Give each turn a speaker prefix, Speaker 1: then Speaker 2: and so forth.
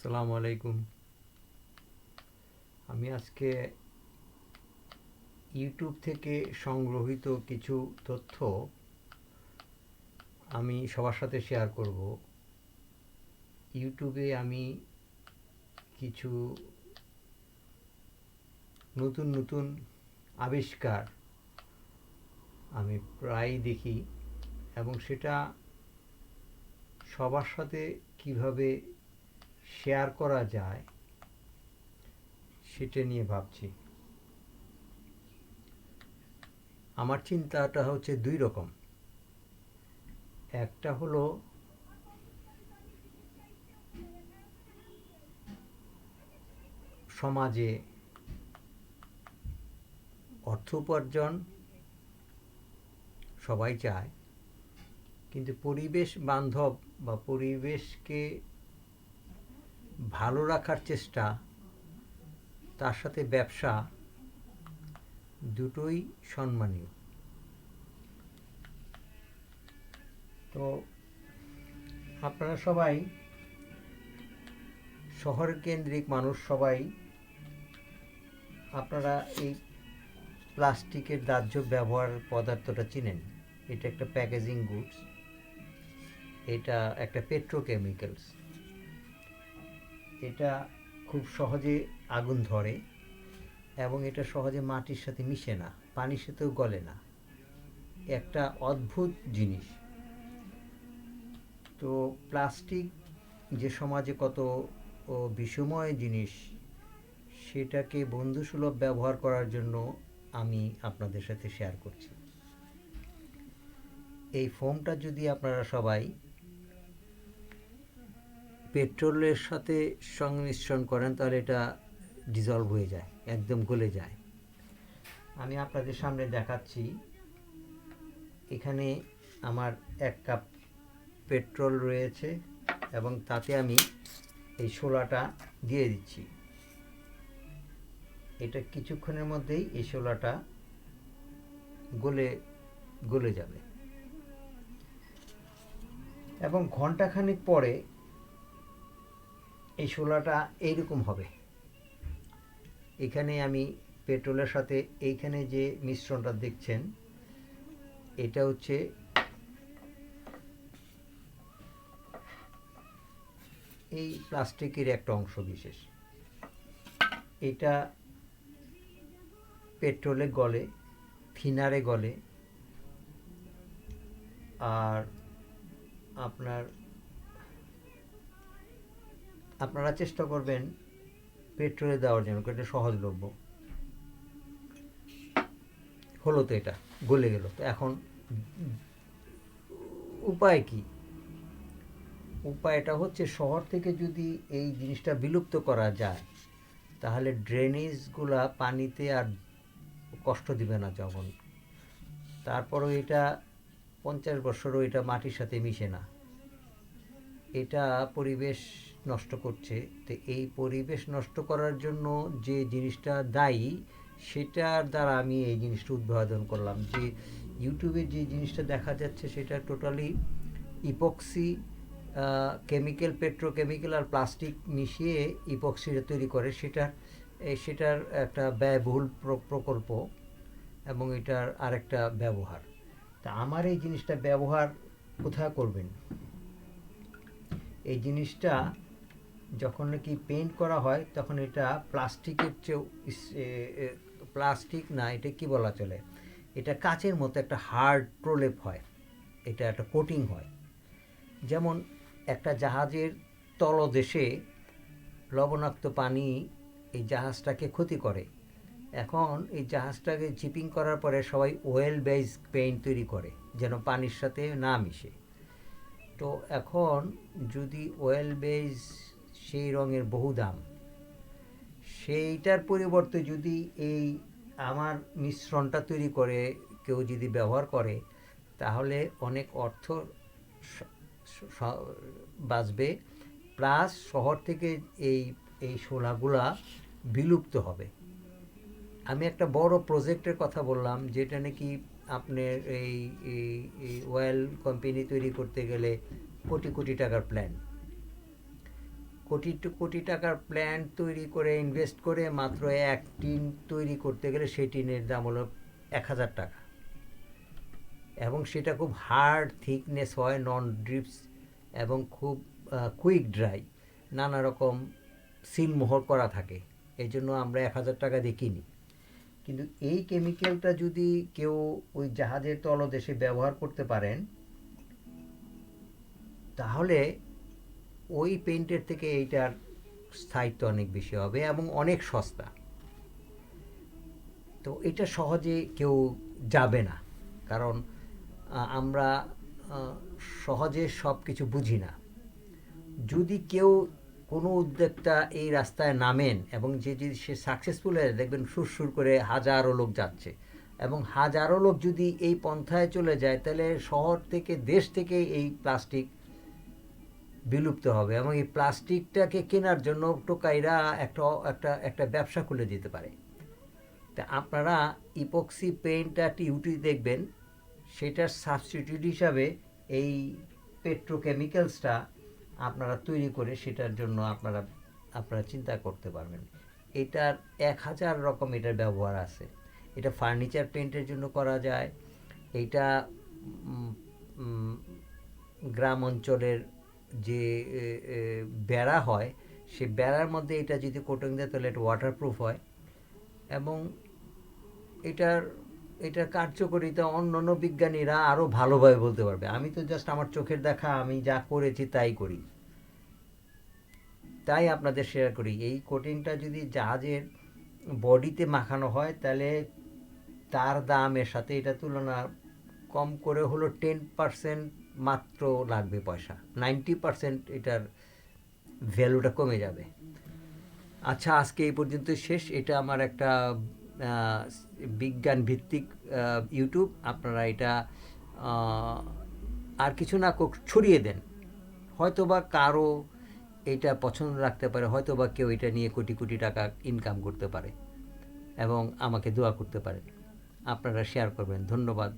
Speaker 1: আসসালামু আলাইকুম। আমি আজকে ইউটিউব থেকে সংগ্রহীত কিছু তথ্য আমি সবার সাথে শেয়ার করব। ইউটিউবে আমি কিছু নতুন নতুন আবিষ্কার আমি প্রায়ই দেখি এবং সেটা সবার সাথে কিভাবে শেয়ার করা যায় সেটা নিয়ে ভাবছি। আমার চিন্তাটা হচ্ছে দুই রকম। একটা হলো সমাজে অর্থ উপার্জন সবাই চায়, কিন্তু পরিবেশ বান্ধব বা পরিবেশকে ভালো রাখার চেষ্টা, তার সাথে ব্যবসা দুটোই সম্মানীয়। তো আপনারা সবাই শহর কেন্দ্রিক মানুষ, সবাই আপনারা এই প্লাস্টিকের দাহ্য ব্যবহার পদার্থটা চিনেন। এটা একটা প্যাকেজিং গুডস, এটা একটা পেট্রোকেমিক্যালস। এটা খুব সহজে আগুন ধরে এবং এটা সহজে মাটির সাথে মিশে না, পানির সাথেও গলে না। একটা অদ্ভুত জিনিস। তো প্লাস্টিক যে সমাজে কত বিষময় জিনিস, সেটাকে বন্ধুসুলভ ব্যবহার করার জন্য আমি আপনাদের সাথে শেয়ার করছি। এই ফোমটা যদি আপনারা সবাই পেট্রোলের সাথে সংমিশ্রণ করেন তাহলে এটা ডিজলভ হয়ে যায়, একদম গলে যায়। আমি আপনাদের সামনে দেখাচ্ছি। এখানে আমার 1 কাপ পেট্রোল রয়েছে এবং তাতে আমি এই শোলাটা দিয়ে দিচ্ছি। এটা কিছুক্ষণের মধ্যেই এই শোলাটা গলে যাবে এবং ঘন্টাখানেক পরে এই শোলাটা এইরকম হবে। এখানে আমি পেট্রোলের সাথে এইখানে যে মিশ্রণটা দেখছেন, এটা হচ্ছে এই প্লাস্টিকের একটা অংশ বিশেষ। এটা পেট্রোলে গলে, থিনারে গলে, আর আপনারা চেষ্টা করবেন পেট্রোলে দেওয়ার জন্য, এটা সহজলভ্য। হলো তো, এটা গলে গেল। তো এখন উপায় কি? উপায়টা হচ্ছে শহর থেকে যদি এই জিনিসটা বিলুপ্ত করা যায় তাহলে ড্রেনেজগুলা পানিতে আর কষ্ট দিবে না যখন। তারপরও এটা 50 বছরও এটা মাটির সাথে মিশে না, এটা পরিবেশ নষ্ট করছে। তো এই পরিবেশ নষ্ট করার জন্য যে জিনিসটা দায়ী, সেটার দ্বারা আমি এই জিনিসটা উদ্বোধন করলাম। যে ইউটিউবে যে জিনিসটা দেখা যাচ্ছে সেটা টোটালি ইপক্সি কেমিক্যাল, পেট্রোকেমিক্যাল আর প্লাস্টিক মিশিয়ে ইপক্সিটা তৈরি করে। সেটার একটা ব্যয়বহুল প্রকল্প এবং এটার আরেকটা ব্যবহার। তা আমার এই জিনিসটা ব্যবহার কোথায় করবেন? এই জিনিসটা যখন নাকি পেইন্ট করা হয় তখন এটা প্লাস্টিকের চেয়েও, প্লাস্টিক না, এটা কি বলা চলে, এটা কাচের মতো একটা হার্ড প্রলেপ হয়, এটা একটা কোটিং হয়। যেমন একটা জাহাজের তলদেশে লবণাক্ত পানি এই জাহাজটাকে ক্ষতি করে। এখন এই জাহাজটাকে চিপিং করার পরে সবাই ওয়েল বেস পেইন্ট তৈরি করে যেন পানির সাথে না মিশে। তো এখন যদি ওয়েল বেস সেই রঙের বহু দাম, সেইটার পরিবর্তে যদি এই আমার মিশ্রণটা তৈরি করে কেউ যদি ব্যবহার করে তাহলে অনেক অর্থ বাঁচবে, প্লাস শহর থেকে এই এই শোলাগুলা বিলুপ্ত হবে। আমি একটা বড় প্রজেক্টের কথা বললাম, যেটা নাকি আপনার এই অয়েল কোম্পানি তৈরি করতে গেলে কোটি কোটি টাকার প্ল্যান। কোটি কোটি টাকার প্ল্যান্ট তৈরি করে ইনভেস্ট করে মাত্র এক টিন তৈরি করতে গেলে সেই টিনের দাম হলো 1,000 টাকা, এবং সেটা খুব হার্ড থিকনেস হয়, নন ড্রিপস, এবং খুব কুইক ড্রাই, নানা রকম সিলমোহর করা থাকে। এই জন্য আমরা 1,000 টাকা দিয়ে কিনি। কিন্তু এই কেমিক্যালটা যদি কেউ ওই জাহাজের তলদেশে ব্যবহার করতে পারেন, তাহলে ওই পেইন্টের থেকে এইটার স্থায়িত্ব অনেক বেশি হবে এবং অনেক সস্তা। তো এটা সহজে কেউ যাবে না, কারণ আমরা সহজে সব কিছু বুঝি না। যদি কেউ কোনো উদ্যোক্তা এই রাস্তায় নামেন এবং যদি সে সাকসেসফুল হয়ে, দেখবেন সুরসুর করে হাজারো লোক যাচ্ছে, এবং হাজারো লোক যদি এই পন্থায় চলে যায়, তাহলে শহর থেকে, দেশ থেকে এই প্লাস্টিক বিলুপ্ত হবে, এবং এই প্লাস্টিকটাকে কেনার জন্য টোকাইরা একটা একটা একটা ব্যবসা খুলে দিতে পারে। তা আপনারা ইপক্সি পেইন্টটা টিউটি দেখবেন, সেটার সাবস্টিটিউট হিসাবে এই পেট্রোকেমিক্যালসটা আপনারা তৈরি করে সেটার জন্য আপনারা চিন্তা করতে পারবেন। এটার 1,000 রকম এটার ব্যবহার আছে। এটা ফার্নিচার পেইন্টের জন্য করা যায়। এইটা গ্রাম অঞ্চলের যে বেড়া হয়, সে বেড়ার মধ্যে এটা যদি কোটিং দেয় তাহলে এটা ওয়াটারপ্রুফ হয়, এবং এটার কার্যকারিতা অন্যান্য বিজ্ঞানীরা আরও ভালোভাবে বলতে পারবে। আমি তো জাস্ট আমার চোখের দেখা, আমি যা করেছি তাই করি, তাই আপনাদের শেয়ার করি। এই কোটিংটা যদি জাহাজের বডিতে মাখানো হয়, তাহলে তার দামের সাথে এটা তুলনা কম করে হলো 10% মাত্র লাগবে পয়সা, 90% এটার ভ্যালুটা কমে যাবে। আচ্ছা, আজকে এই পর্যন্ত শেষ। এটা আমার একটা বিজ্ঞান ভিত্তিক ইউটিউব। আপনারা এটা আর কিছু না ছড়িয়ে দেন, হয়তোবা কারো এটা পছন্দ রাখতে পারে, হয়তোবা কেউ এটা নিয়ে কোটি কোটি টাকা ইনকাম করতে পারে, এবং আমাকে দোয়া করতে পারে। আপনারা শেয়ার করবেন। ধন্যবাদ।